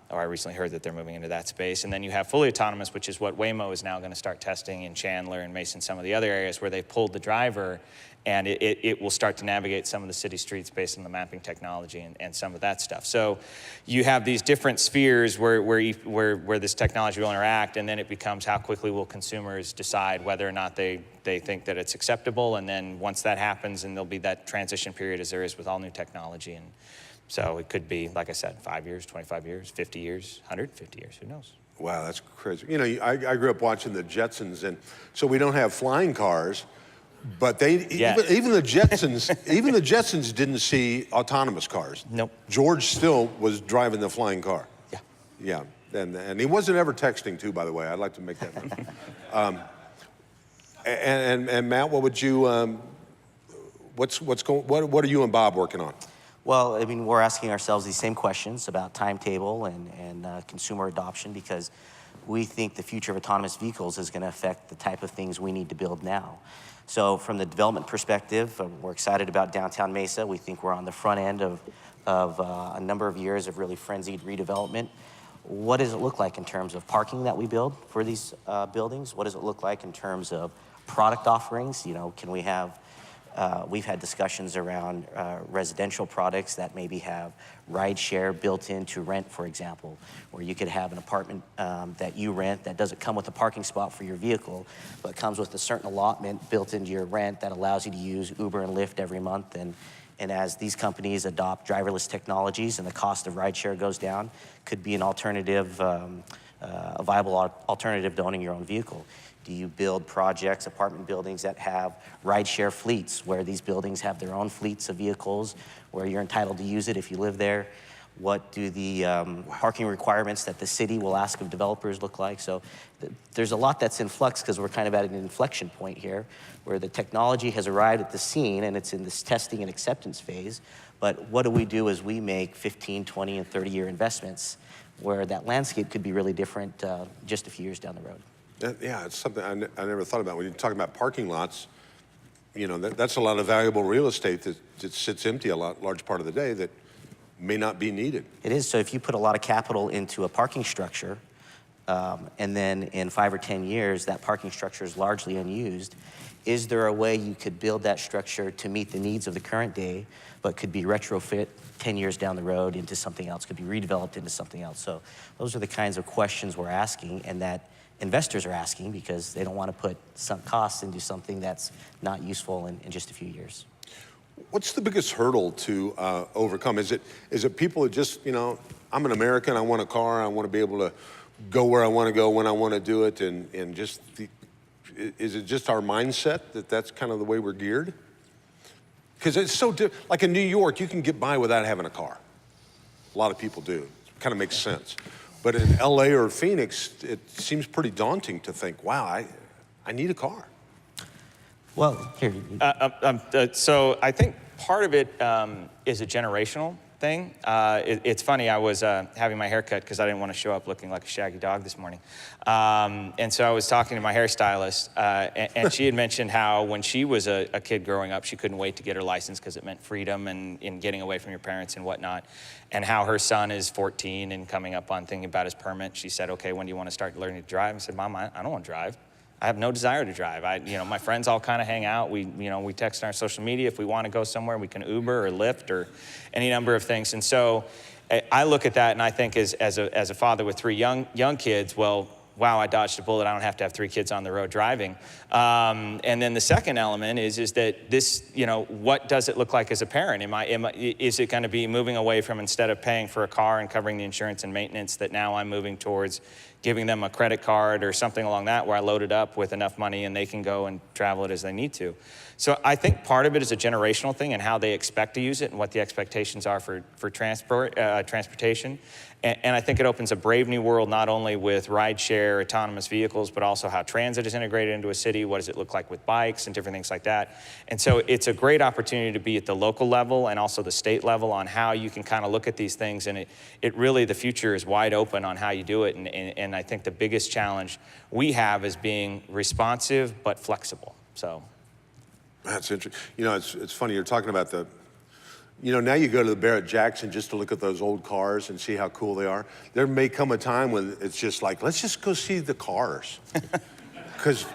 Or I recently heard that they're moving into that space. And then you have fully autonomous, which is what Waymo is now going to start testing in Chandler and Mason, some of the other areas where they've pulled the driver, and it will start to navigate some of the city streets based on the mapping technology and some of that stuff. So you have these different spheres where this technology will interact, and then it becomes how quickly will consumers decide whether or not they think that it's acceptable. And then once that happens, and there'll be that transition period as there is with all new technology. And so it could be, like I said, 5 years, 25 years, 50 years, 150 years, who knows? Wow, that's crazy. You know, I grew up watching the Jetsons, and so we don't have flying cars, but even the Jetsons didn't see autonomous cars. Nope. George still was driving the flying car. Yeah. Yeah, and he wasn't ever texting too, by the way. I'd like to make that note. And Matt, what would you? What are you and Bob working on? Well, I mean, we're asking ourselves these same questions about timetable and consumer adoption, because we think the future of autonomous vehicles is going to affect the type of things we need to build now. So from the development perspective, we're excited about downtown Mesa. We think we're on the front end of a number of years of really frenzied redevelopment. What does it look like in terms of parking that we build for these buildings? What does it look like in terms of product offerings? You know, can we have we've had discussions around residential products that maybe have ride share built into rent, for example, where you could have an apartment that you rent that doesn't come with a parking spot for your vehicle, but comes with a certain allotment built into your rent that allows you to use Uber and Lyft every month. And as these companies adopt driverless technologies and the cost of rideshare goes down, could be an alternative, a viable alternative to owning your own vehicle. Do you build projects, apartment buildings that have rideshare fleets, where these buildings have their own fleets of vehicles, where you're entitled to use it if you live there? What do the parking requirements that the city will ask of developers look like? So there's a lot that's in flux, because we're kind of at an inflection point here, where the technology has arrived at the scene and it's in this testing and acceptance phase. But what do we do as we make 15, 20, and 30-year investments, where that landscape could be really different just a few years down the road? Yeah, it's something I never thought about. When you talk about parking lots, you know, that's a lot of valuable real estate that sits empty a large part of the day that may not be needed. It is. So if you put a lot of capital into a parking structure, and then in 5 or 10 years, that parking structure is largely unused, is there a way you could build that structure to meet the needs of the current day, but could be retrofit 10 years down the road into something else, could be redeveloped into something else? So those are the kinds of questions we're asking, and that investors are asking, because they don't want to put sunk costs into something that's not useful in just a few years. What's the biggest hurdle to overcome? Is it people that just, you know, I'm an American, I want a car, I want to be able to go where I want to go when I want to do it, and just is it just our mindset that's kind of the way we're geared? Because it's so like in New York, you can get by without having a car. A lot of people do. It kind of makes sense. But in LA or Phoenix, it seems pretty daunting to think, wow, I need a car. Well, here. So I think part of it is a generational thing. It's funny, I was having my hair cut because I didn't want to show up looking like a shaggy dog this morning. And so I was talking to my hairstylist, and she had mentioned how when she was a kid growing up, she couldn't wait to get her license because it meant freedom and getting away from your parents and whatnot. And how her son is 14 and coming up on thinking about his permit. She said, okay, when do you want to start learning to drive? I said, Mom, I don't want to drive. I have no desire to drive. My friends all kind of hang out. We text on our social media. If we want to go somewhere, we can Uber or Lyft or any number of things. And so I look at that and I think as a father with 3 young kids, well, wow, I dodged a bullet. I don't have to have 3 kids on the road driving. And then the second element is that this, what does it look like as a parent? Is it going to be moving away from, instead of paying for a car and covering the insurance and maintenance, that now I'm moving towards giving them a credit card or something along that, where I load it up with enough money and they can go and travel it as they need to. So I think part of it is a generational thing and how they expect to use it and what the expectations are for transportation. And I think it opens a brave new world, not only with rideshare, autonomous vehicles, but also how transit is integrated into a city. What does it look like with bikes and different things like that? And so it's a great opportunity to be at the local level and also the state level on how you can kind of look at these things. And it really, the future is wide open on how you do it. And I think the biggest challenge we have is being responsive but flexible. So that's interesting. It's funny, you're talking about now you go to the Barrett-Jackson just to look at those old cars and see how cool they are. There may come a time when it's just like, let's just go see the cars. Because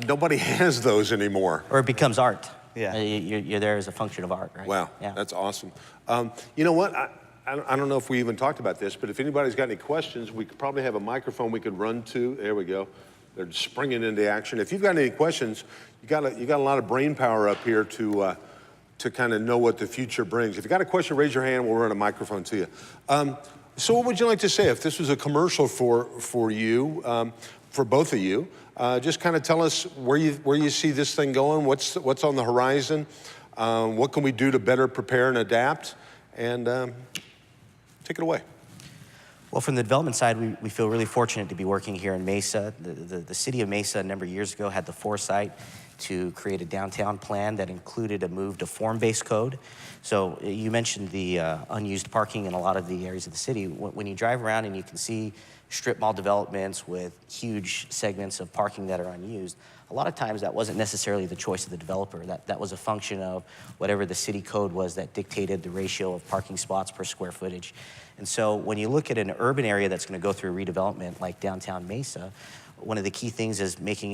nobody has those anymore. Or it becomes art. Yeah. You're there as a function of art, right? Wow, yeah. That's awesome. You know what? I don't know if we even talked about this, but if anybody's got any questions, we could probably have a microphone we could run to. There we go. They're springing into action. If you've got any questions, you got a lot of brain power up here to kind of know what the future brings. If you got a question, raise your hand. We'll run a microphone to you. So what would you like to say? If this was a commercial for you, for both of you, just kind of tell us where you see this thing going. What's on the horizon? What can we do to better prepare and adapt? And take it away. Well, from the development side, we feel really fortunate to be working here in Mesa. The city of Mesa a number of years ago had the foresight to create a downtown plan that included a move to form-based code. So you mentioned the unused parking in a lot of the areas of the city. When you drive around and you can see strip mall developments with huge segments of parking that are unused, a lot of times that wasn't necessarily the choice of the developer. That was a function of whatever the city code was that dictated the ratio of parking spots per square footage. And so when you look at an urban area that's going to go through redevelopment like downtown Mesa, one of the key things is making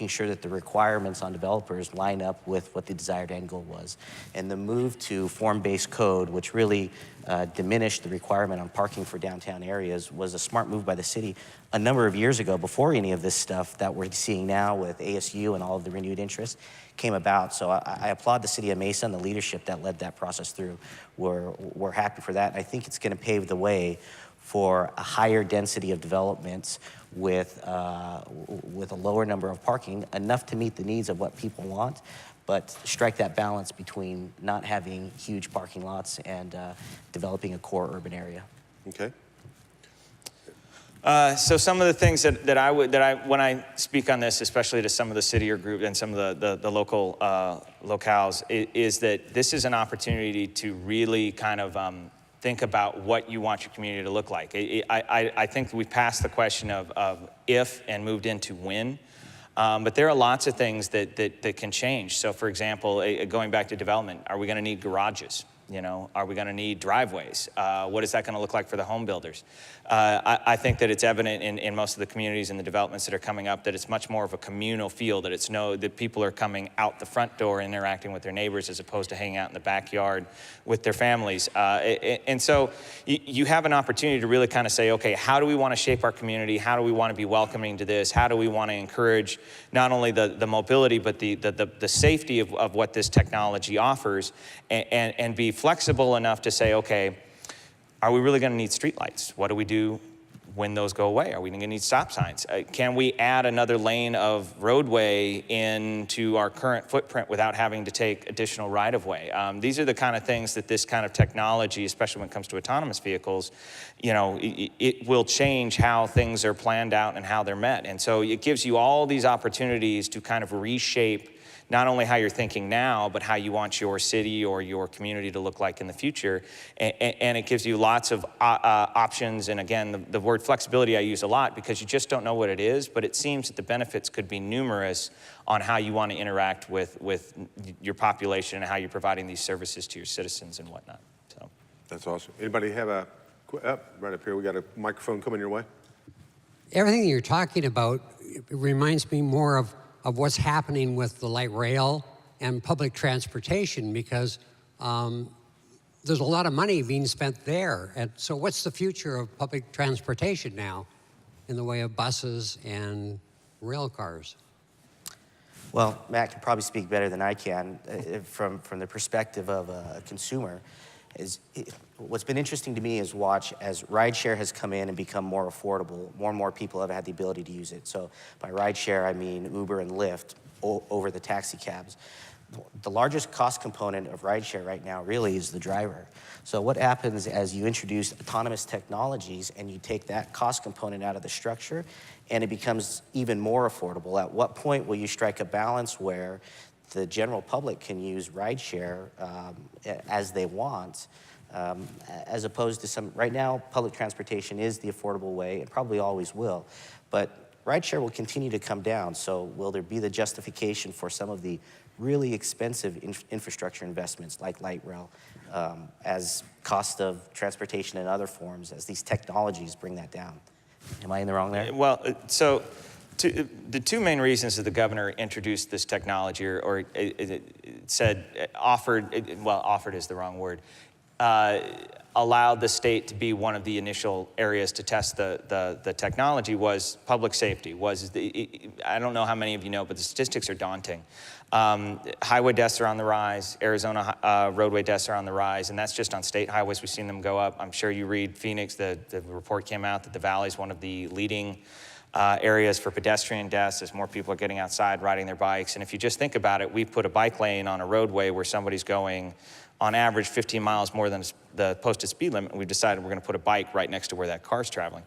sure that the requirements on developers line up with what the desired end goal was. And the move to form-based code, which really diminished the requirement on parking for downtown areas, was a smart move by the city a number of years ago, before any of this stuff that we're seeing now with ASU and all of the renewed interest came about. So I applaud the city of Mesa and the leadership that led that process through. We're happy for that. I think it's going to pave the way for a higher density of developments with a lower number of parking, enough to meet the needs of what people want, but strike that balance between not having huge parking lots and developing a core urban area. Okay. So some of the things that when I speak on this, especially to some of the city or group and some of the local locales, is that this is an opportunity to really kind of think about what you want your community to look like. I think we've passed the question of if and moved into when. But there are lots of things that can change. So for example, going back to development, are we going to need garages? Are we going to need driveways? What is that going to look like for the home builders? I think that it's evident in most of the communities and the developments that are coming up that it's much more of a communal feel, that that people are coming out the front door, interacting with their neighbors, as opposed to hanging out in the backyard with their families. And so you have an opportunity to really kind of say, okay, how do we want to shape our community? How do we want to be welcoming to this? How do we want to encourage not only the mobility, but the safety of what this technology offers, and be flexible enough to say, okay, are we really going to need streetlights? What do we do when those go away? Are we going to need stop signs? Can we add another lane of roadway into our current footprint without having to take additional right-of-way? These are the kind of things that this kind of technology, especially when it comes to autonomous vehicles, it will change how things are planned out and how they're met. And so it gives you all these opportunities to kind of reshape not only how you're thinking now, but how you want your city or your community to look like in the future. And it gives you lots of options. And again, the word flexibility I use a lot because you just don't know what it is, but it seems that the benefits could be numerous on how you want to interact with your population and how you're providing these services to your citizens and whatnot. So that's awesome. Anybody have right up here, we got a microphone coming your way. Everything you're talking about reminds me more of what's happening with the light rail and public transportation, because there's a lot of money being spent there. And so what's the future of public transportation now? in the way of buses and rail cars? Well, Matt can probably speak better than I can from the perspective of a consumer. What's been interesting to me is watch as rideshare has come in and become more affordable, more and more people have had the ability to use it. So by rideshare, I mean Uber and Lyft over the taxi cabs. The largest cost component of rideshare right now really is the driver. So what happens as you introduce autonomous technologies and you take that cost component out of the structure and it becomes even more affordable? At what point will you strike a balance where the general public can use rideshare as they want, as opposed to some, right now, public transportation is the affordable way, it probably always will, but rideshare will continue to come down, so will there be the justification for some of the really expensive infrastructure investments like light rail as cost of transportation in other forms, as these technologies bring that down? Am I in the wrong there? Well, so the two main reasons that the governor introduced this technology, or said offered is the wrong word, allowed the state to be one of the initial areas to test the technology was public safety. I don't know how many of you know, but the statistics are daunting. Highway deaths are on the rise. Arizona roadway deaths are on the rise, and that's just on state highways. We've seen them go up. I'm sure you read Phoenix. The report came out that the valley is one of the leading areas for pedestrian deaths as more people are getting outside riding their bikes. And if you just think about it, we put a bike lane on a roadway where somebody's going on average 15 miles more than the posted speed limit, and we've decided we're going to put a bike right next to where that car's traveling.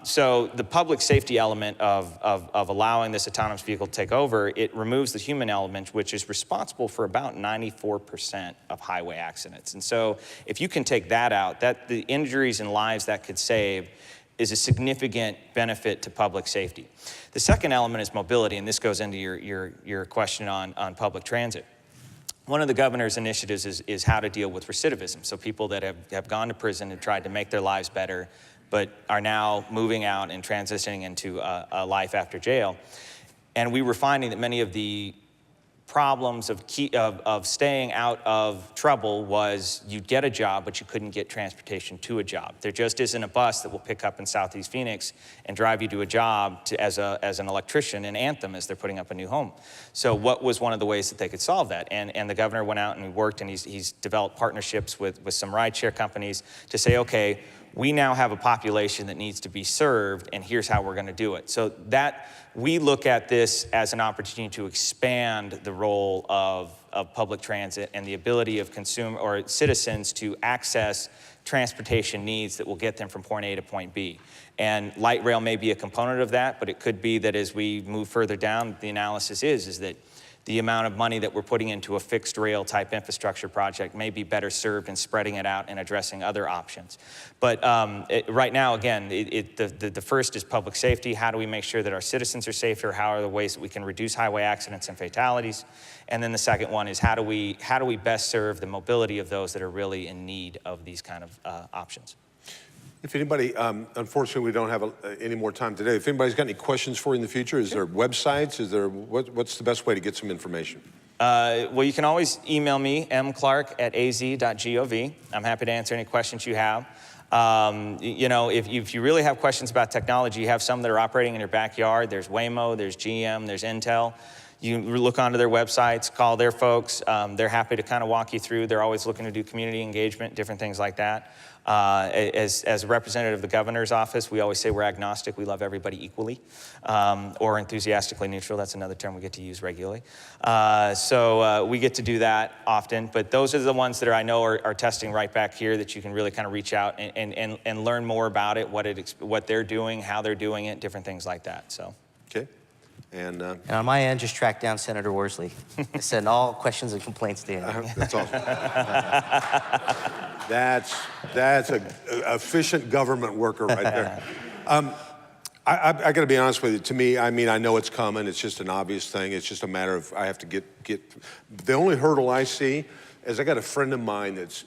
So the public safety element of allowing this autonomous vehicle to take over, it removes the human element, which is responsible for about 94% of highway accidents. And so if you can take that out, the injuries and lives that could save is a significant benefit to public safety. The second element is mobility, and this goes into your question on public transit. One of the governor's initiatives is how to deal with recidivism. So people that have gone to prison and tried to make their lives better, but are now moving out and transitioning into a life after jail. And we were finding that many of the problems of staying out of trouble was you'd get a job, but you couldn't get transportation to a job. There just isn't a bus that will pick up in Southeast Phoenix and drive you to a job as an electrician in Anthem as they're putting up a new home. So what was one of the ways that they could solve that? And the governor went out and worked, and he's developed partnerships with some rideshare companies to say, okay, we now have a population that needs to be served, and here's how we're going to do it. So that we look at this as an opportunity to expand the role of public transit and the ability of citizens to access transportation needs that will get them from point A to point B. And light rail may be a component of that, but it could be that as we move further down, the analysis is that the amount of money that we're putting into a fixed rail type infrastructure project may be better served in spreading it out and addressing other options. But right now, again, the first is public safety. How do we make sure that our citizens are safer? How are the ways that we can reduce highway accidents and fatalities? And then the second one is how do we best serve the mobility of those that are really in need of these kind of options? If anybody, unfortunately, we don't have any more time today. If anybody's got any questions for you in the future, is there websites? Is there what's the best way to get some information? Well, you can always email me, mclark@az.gov. I'm happy to answer any questions you have. You know, if you really have questions about technology, you have some that are operating in your backyard. There's Waymo, there's GM, there's Intel. You look onto their websites, call their folks. They're happy to kind of walk you through. They're always looking to do community engagement, different things like that. As a representative of the governor's office, we always say we're agnostic. We love everybody equally, or enthusiastically neutral. That's another term we get to use regularly. So we get to do that often. But those are the ones that I know are testing right back here that you can really kind of reach out and learn more about it, what they're doing, how they're doing it, different things like that. So. Okay. And on my end, just track down Senator Worsley. Send all questions and complaints to him. That's awesome. That's an efficient government worker right there. I got to be honest with you. To me, I mean, I know it's coming. It's just an obvious thing. It's just a matter of I have to get. The only hurdle I see is I got a friend of mine that's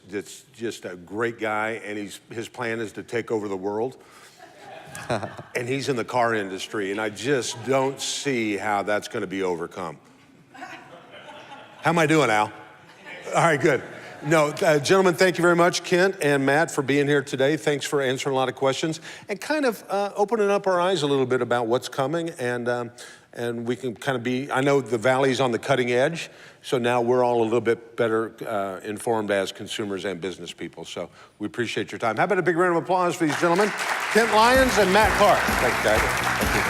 just a great guy, and his plan is to take over the world. And he's in the car industry, and I just don't see how that's going to be overcome. How am I doing, Al? All right, good. No, gentlemen, thank you very much, Kent and Matt, for being here today. Thanks for answering a lot of questions and kind of opening up our eyes a little bit about what's coming. And we can kind of be, I know the Valley's on the cutting edge, so now we're all a little bit better informed as consumers and business people. So we appreciate your time. How about a big round of applause for these gentlemen, Kent Lyons and Matt Clark. Thanks, guys. Thank you.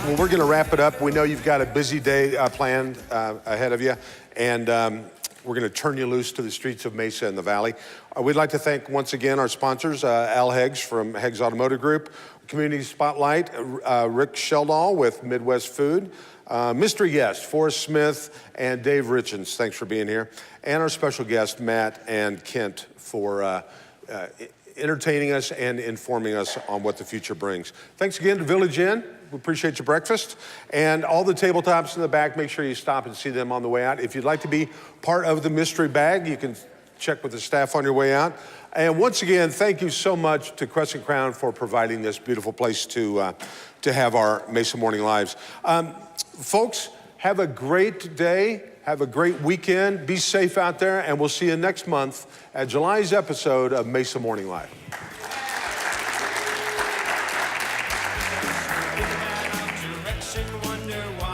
Well, we're going to wrap it up. We know you've got a busy day planned ahead of you, and we're going to turn you loose to the streets of Mesa and the Valley. We'd like to thank once again our sponsors, Al Heggs from Heggs Automotive Group, Community Spotlight, Rick Sheldall with Midwest Food, mystery guest, Forrest Smith and Dave Richens. Thanks for being here. And our special guest, Matt and Kent, for entertaining us and informing us on what the future brings. Thanks again to Village Inn. We appreciate your breakfast. And all the tabletops in the back, make sure you stop and see them on the way out. If you'd like to be part of the mystery bag, you can check with the staff on your way out. And once again, thank you so much to Crescent Crown for providing this beautiful place to have our Mesa Morning Lives. Folks, have a great day. Have a great weekend. Be safe out there, and we'll see you next month at July's episode of Mesa Morning Live. Wonder why.